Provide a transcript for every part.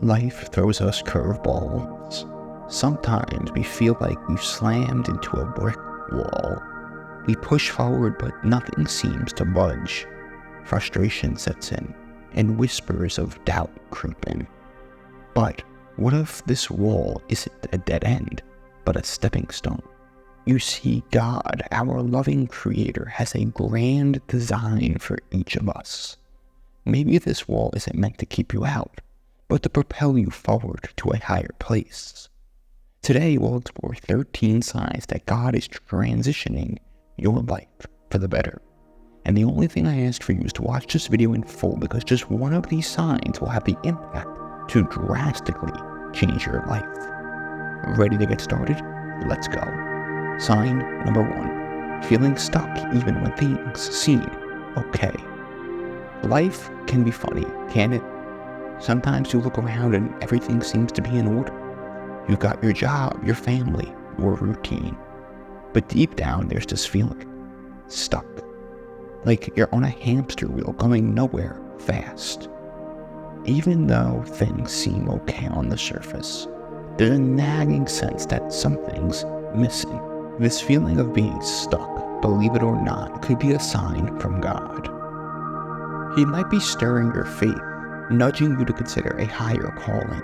Life throws us curveballs. Sometimes we feel like we've slammed into a brick wall. We push forward, but nothing seems to budge. Frustration sets in, and whispers of doubt creep in. But what if this wall isn't a dead end, but a stepping stone? You see, God, our loving Creator, has a grand design for each of us. Maybe this wall isn't meant to keep you out, but to propel you forward to a higher place. Today, we'll explore 13 signs that God is transitioning your life for the better. And the only thing I ask for you is to watch this video in full, because just one of these signs will have the impact to drastically change your life. Ready to get started? Let's go. Sign number 1. Feeling stuck even when things seem okay. Life can be funny, can't it? Sometimes you look around and everything seems to be in order. You've got your job, your family, your routine. But deep down, there's this feeling stuck. Like you're on a hamster wheel going nowhere fast. Even though things seem okay on the surface, there's a nagging sense that something's missing. This feeling of being stuck, believe it or not, could be a sign from God. He might be stirring your faith, nudging you to consider a higher calling.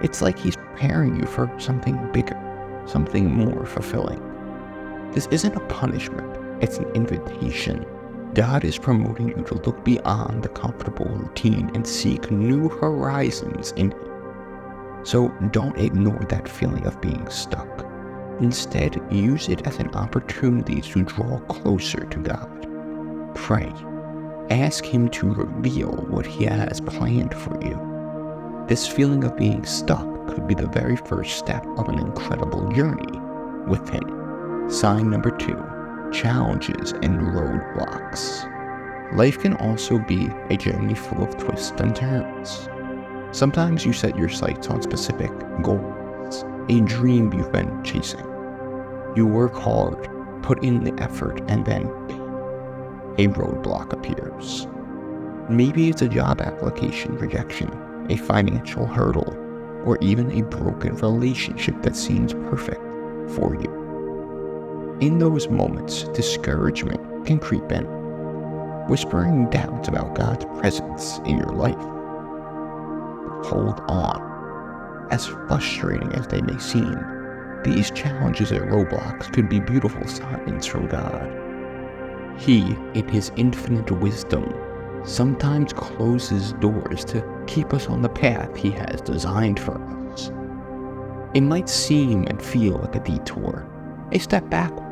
It's like he's preparing you for something bigger, something more fulfilling. This isn't a punishment, it's an invitation. God is promoting you to look beyond the comfortable routine and seek new horizons in Him. So don't ignore that feeling of being stuck. Instead, use it as an opportunity to draw closer to God. Pray. Ask Him to reveal what He has planned for you. This feeling of being stuck could be the very first step of an incredible journey with Him. Sign number 2. Challenges and roadblocks. Life can also be a journey full of twists and turns. Sometimes you set your sights on specific goals, a dream you've been chasing. You work hard, put in the effort, and then a roadblock appears. Maybe it's a job application rejection, a financial hurdle, or even a broken relationship that seems perfect for you. In those moments, discouragement can creep in, whispering doubts about God's presence in your life. Hold on. As frustrating as they may seem, these challenges and roadblocks could be beautiful signs from God. He, in His infinite wisdom, sometimes closes doors to keep us on the path He has designed for us. It might seem and feel like a detour, a step backward,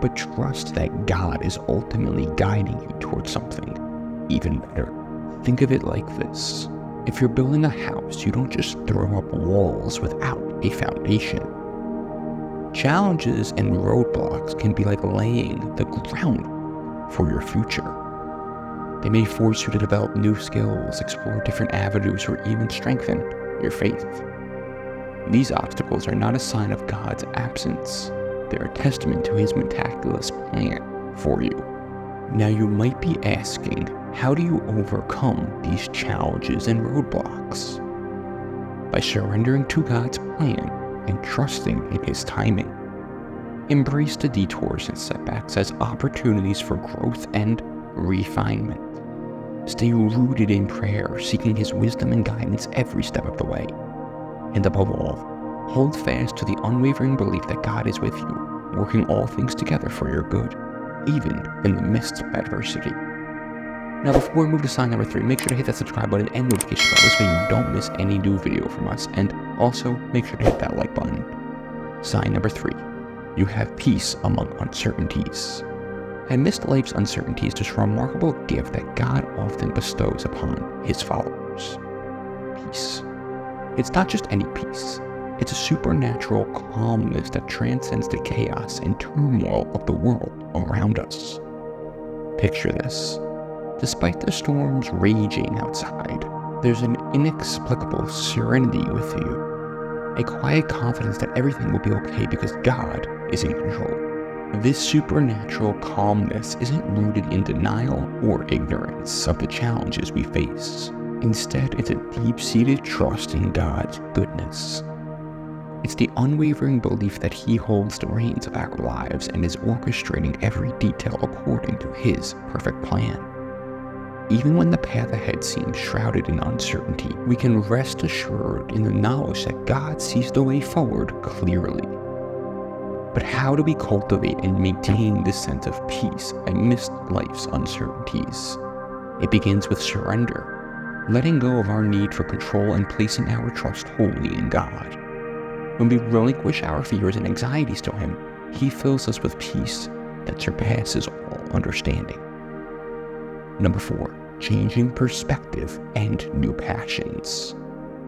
but trust that God is ultimately guiding you towards something even better. Think of it like this. If you're building a house, you don't just throw up walls without a foundation. Challenges and roadblocks can be like laying the groundwork for your future. They may force you to develop new skills, explore different avenues, or even strengthen your faith. These obstacles are not a sign of God's absence. They're a testament to His meticulous plan for you. Now you might be asking, how do you overcome these challenges and roadblocks? By surrendering to God's plan and trusting in His timing. Embrace the detours and setbacks as opportunities for growth and refinement. Stay rooted in prayer, seeking His wisdom and guidance every step of the way. And above all, hold fast to the unwavering belief that God is with you, working all things together for your good, even in the midst of adversity. Now before we move to sign number 3, make sure to hit that subscribe button and notification bell so you don't miss any new video from us, and also make sure to hit that like button. Sign number 3. You have peace among uncertainties. Amidst life's uncertainties, there's a remarkable gift that God often bestows upon His followers. Peace. It's not just any peace. It's a supernatural calmness that transcends the chaos and turmoil of the world around us. Picture this. Despite the storms raging outside, there's an inexplicable serenity with you. A quiet confidence that everything will be okay because God is in control. This supernatural calmness isn't rooted in denial or ignorance of the challenges we face. Instead, it's a deep-seated trust in God's goodness. It's the unwavering belief that He holds the reins of our lives and is orchestrating every detail according to His perfect plan. Even when the path ahead seems shrouded in uncertainty, we can rest assured in the knowledge that God sees the way forward clearly. But how do we cultivate and maintain this sense of peace amidst life's uncertainties? It begins with surrender, letting go of our need for control and placing our trust wholly in God. When we relinquish our fears and anxieties to Him, He fills us with peace that surpasses all understanding. Number 4, changing perspective and new passions.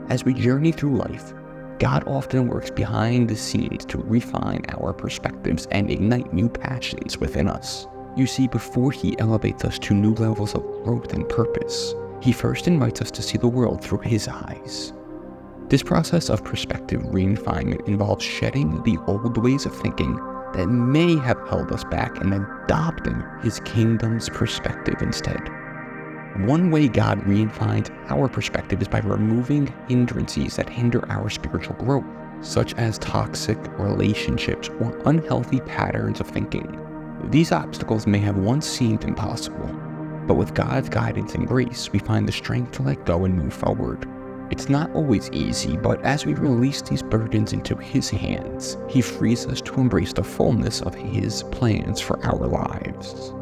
As we journey through life, God often works behind the scenes to refine our perspectives and ignite new passions within us. You see, before He elevates us to new levels of growth and purpose, He first invites us to see the world through His eyes. This process of perspective refinement involves shedding the old ways of thinking that may have held us back and adopting His kingdom's perspective instead. One way God refines our perspective is by removing hindrances that hinder our spiritual growth, such as toxic relationships or unhealthy patterns of thinking. These obstacles may have once seemed impossible, but with God's guidance and grace, we find the strength to let go and move forward. It's not always easy, but as we release these burdens into His hands, He frees us to embrace the fullness of His plans for our lives.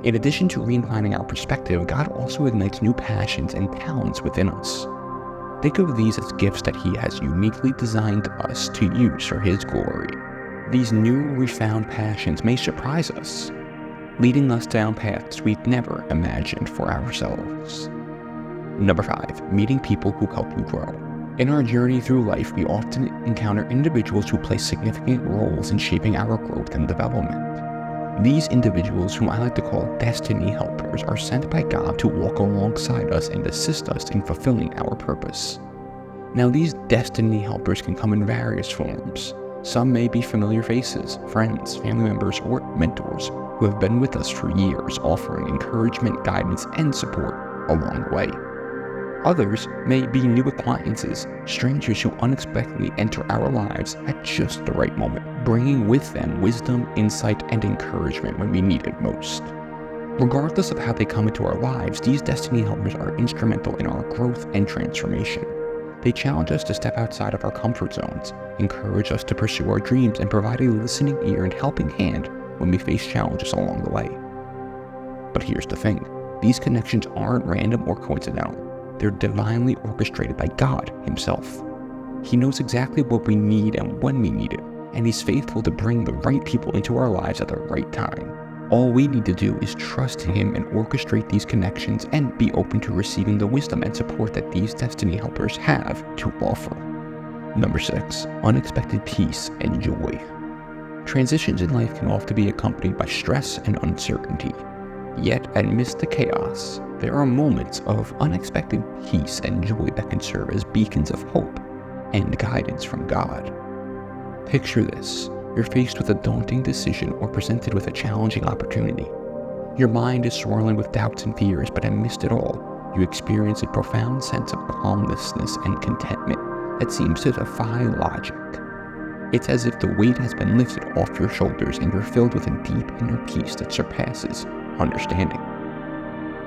In addition to refining our perspective, God also ignites new passions and talents within us. Think of these as gifts that He has uniquely designed us to use for His glory. These new, refound passions may surprise us, leading us down paths we'd never imagined for ourselves. Number 5, meeting people who help you grow. In our journey through life, we often encounter individuals who play significant roles in shaping our growth and development. These individuals, whom I like to call destiny helpers, are sent by God to walk alongside us and assist us in fulfilling our purpose. Now, these destiny helpers can come in various forms. Some may be familiar faces, friends, family members, or mentors who have been with us for years, offering encouragement, guidance, and support along the way. Others may be new acquaintances, strangers who unexpectedly enter our lives at just the right moment, bringing with them wisdom, insight, and encouragement when we need it most. Regardless of how they come into our lives, these destiny helpers are instrumental in our growth and transformation. They challenge us to step outside of our comfort zones, encourage us to pursue our dreams, and provide a listening ear and helping hand when we face challenges along the way. But here's the thing, these connections aren't random or coincidental. They're divinely orchestrated by God Himself. He knows exactly what we need and when we need it, and He's faithful to bring the right people into our lives at the right time. All we need to do is trust Him and orchestrate these connections and be open to receiving the wisdom and support that these destiny helpers have to offer. Number 6, unexpected peace and joy. Transitions in life can often be accompanied by stress and uncertainty. Yet, amidst the chaos, there are moments of unexpected peace and joy that can serve as beacons of hope and guidance from God. Picture this. You're faced with a daunting decision or presented with a challenging opportunity. Your mind is swirling with doubts and fears, but amidst it all, you experience a profound sense of calmness and contentment that seems to defy logic. It's as if the weight has been lifted off your shoulders and you're filled with a deep inner peace that surpasses understanding.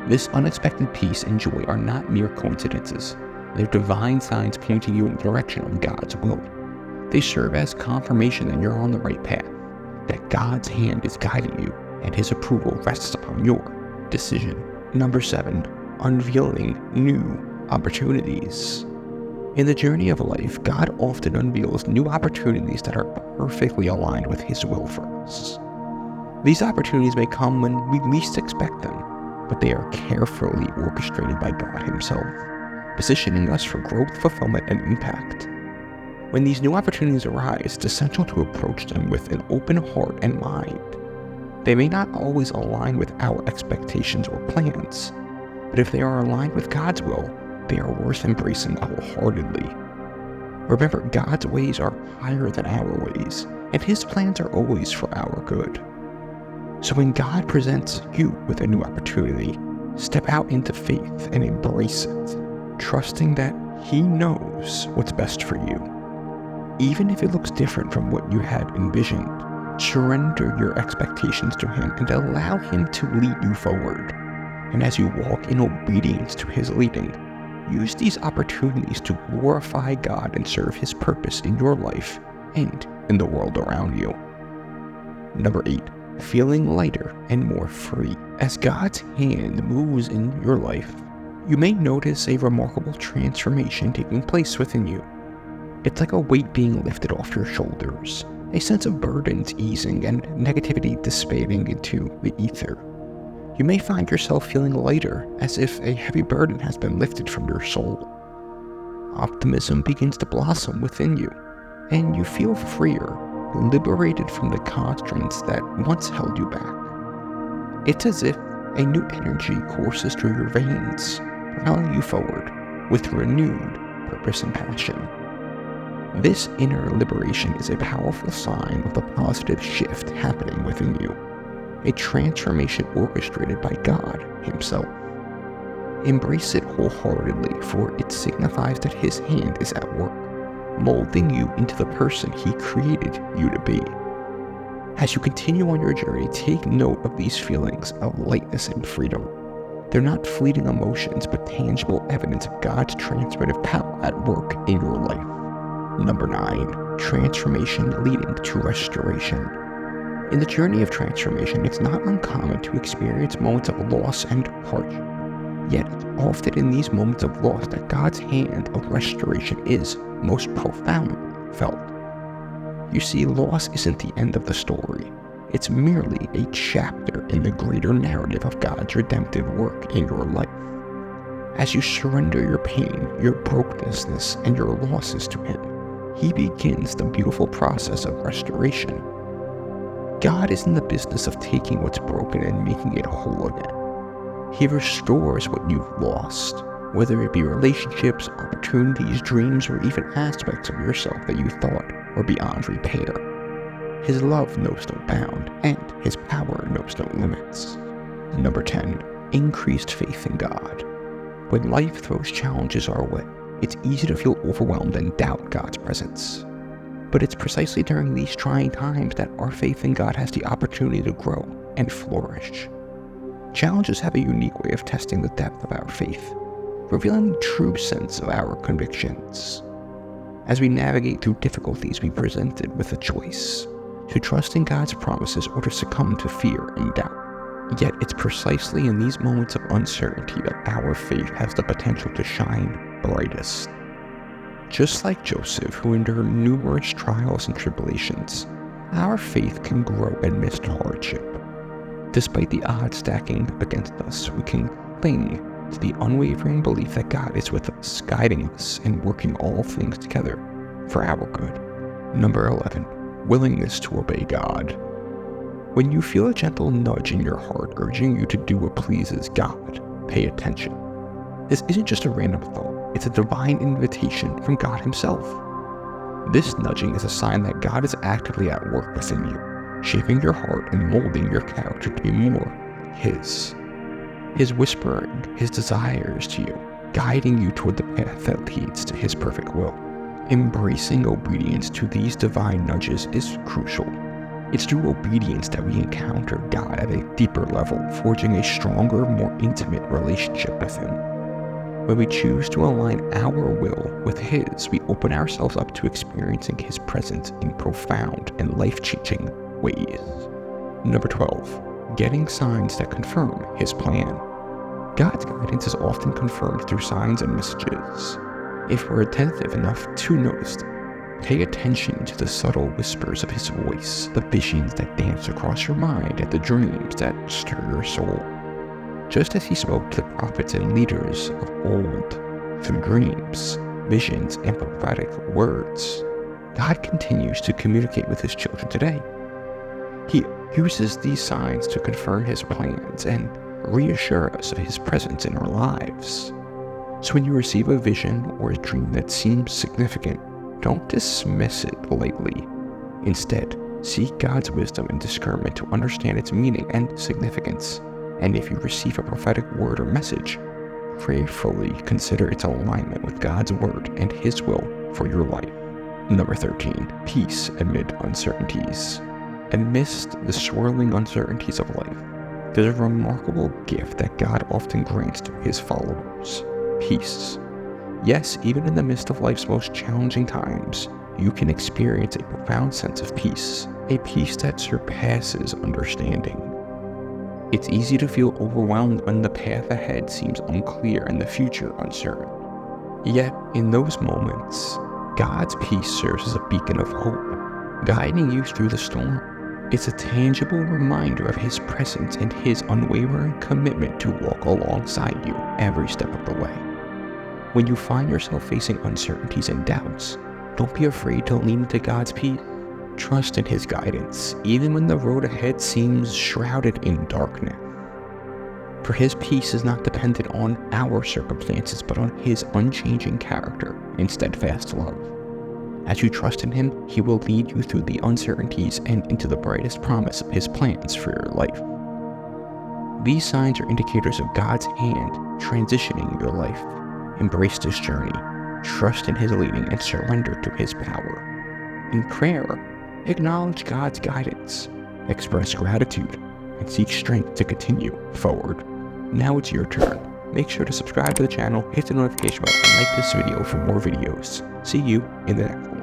This unexpected peace and joy are not mere coincidences. They're divine signs pointing you in the direction of God's will. They serve as confirmation that you're on the right path, that God's hand is guiding you, and His approval rests upon your decision. Number 7, unveiling new opportunities. In the journey of life, God often unveils new opportunities that are perfectly aligned with His will for us. These opportunities may come when we least expect them, but they are carefully orchestrated by God Himself, positioning us for growth, fulfillment, and impact. When these new opportunities arise, it's essential to approach them with an open heart and mind. They may not always align with our expectations or plans, but if they are aligned with God's will, they are worth embracing wholeheartedly. Remember, God's ways are higher than our ways, and His plans are always for our good. So when God presents you with a new opportunity, Step out into faith and embrace it, trusting that He knows what's best for you. Even if it looks different from what you had envisioned, surrender your expectations to Him and allow Him to lead you forward. And as you walk in obedience to His leading, use these opportunities to glorify God and serve His purpose in your life and in the world around you. Number 8, feeling lighter and more free. As God's hand moves in your life, you may notice a remarkable transformation taking place within you. It's like a weight being lifted off your shoulders, a sense of burdens easing and negativity dissipating into the ether. You may find yourself feeling lighter, as if a heavy burden has been lifted from your soul. Optimism begins to blossom within you, and you feel freer, liberated from the constraints that once held you back. It's as if a new energy courses through your veins, propelling you forward with renewed purpose and passion. This inner liberation is a powerful sign of the positive shift happening within you, a transformation orchestrated by God Himself. Embrace it wholeheartedly, for it signifies that His hand is at work, molding you into the person He created you to be. As you continue on your journey, take note of these feelings of lightness and freedom. They're not fleeting emotions, but tangible evidence of God's transformative power at work in your life. Number 9, transformation leading to restoration. In the journey of transformation, it's not uncommon to experience moments of loss and hardship. Yet it's often in these moments of loss that God's hand of restoration is most profoundly felt. You see, loss isn't the end of the story. It's merely a chapter in the greater narrative of God's redemptive work in your life. As you surrender your pain, your brokenness, and your losses to Him, He begins the beautiful process of restoration. God is in the business of taking what's broken and making it whole again. He restores what you've lost, whether it be relationships, opportunities, dreams, or even aspects of yourself that you thought were beyond repair. His love knows no bound, and His power knows no limits. Number 10, increased faith in God. When life throws challenges our way, it's easy to feel overwhelmed and doubt God's presence. But it's precisely during these trying times that our faith in God has the opportunity to grow and flourish. Challenges have a unique way of testing the depth of our faith, revealing the true sense of our convictions. As we navigate through difficulties, we presented with a choice: to trust in God's promises or to succumb to fear and doubt. Yet it's precisely in these moments of uncertainty that our faith has the potential to shine brightest. Just like Joseph, who endured numerous trials and tribulations, our faith can grow amidst hardship. Despite the odds stacking against us, we can cling to the unwavering belief that God is with us, guiding us and working all things together for our good. Number 11, willingness to obey God. When you feel a gentle nudge in your heart urging you to do what pleases God, pay attention. This isn't just a random thought, it's a divine invitation from God Himself. This nudging is a sign that God is actively at work within you, shaping your heart and molding your character to be more His. His whispering His desires to you, guiding you toward the path that leads to His perfect will. Embracing obedience to these divine nudges is crucial. It's through obedience that we encounter God at a deeper level, forging a stronger, more intimate relationship with Him. When we choose to align our will with His, we open ourselves up to experiencing His presence in profound and life-changing ways. Number 12, getting signs that confirm His plan. God's guidance is often confirmed through signs and messages. If we're attentive enough to notice them, pay attention to the subtle whispers of His voice, the visions that dance across your mind, and the dreams that stir your soul. Just as He spoke to the prophets and leaders of old through dreams, visions, and prophetic words, God continues to communicate with His children today. He uses these signs to confirm His plans and reassure us of His presence in our lives. So when you receive a vision or a dream that seems significant, don't dismiss it lightly. Instead, seek God's wisdom and discernment to understand its meaning and significance. And if you receive a prophetic word or message, prayerfully consider its alignment with God's word and His will for your life. Number 13, peace amid uncertainties. Amidst the swirling uncertainties of life, there's a remarkable gift that God often grants to His followers: peace. Yes, even in the midst of life's most challenging times, you can experience a profound sense of peace, a peace that surpasses understanding. It's easy to feel overwhelmed when the path ahead seems unclear and the future uncertain. Yet, in those moments, God's peace serves as a beacon of hope, guiding you through the storm. It's a tangible reminder of His presence and His unwavering commitment to walk alongside you every step of the way. When you find yourself facing uncertainties and doubts, don't be afraid to lean into God's peace. Trust in His guidance, even when the road ahead seems shrouded in darkness. For His peace is not dependent on our circumstances, but on His unchanging character and steadfast love. As you trust in Him, He will lead you through the uncertainties and into the brightest promise of His plans for your life. These signs are indicators of God's hand transitioning your life. Embrace this journey, trust in His leading, and surrender to His power. In prayer, acknowledge God's guidance, express gratitude, and seek strength to continue forward. Now it's your turn. Make sure to subscribe to the channel, hit the notification bell, and like this video for more videos. See you in the next one.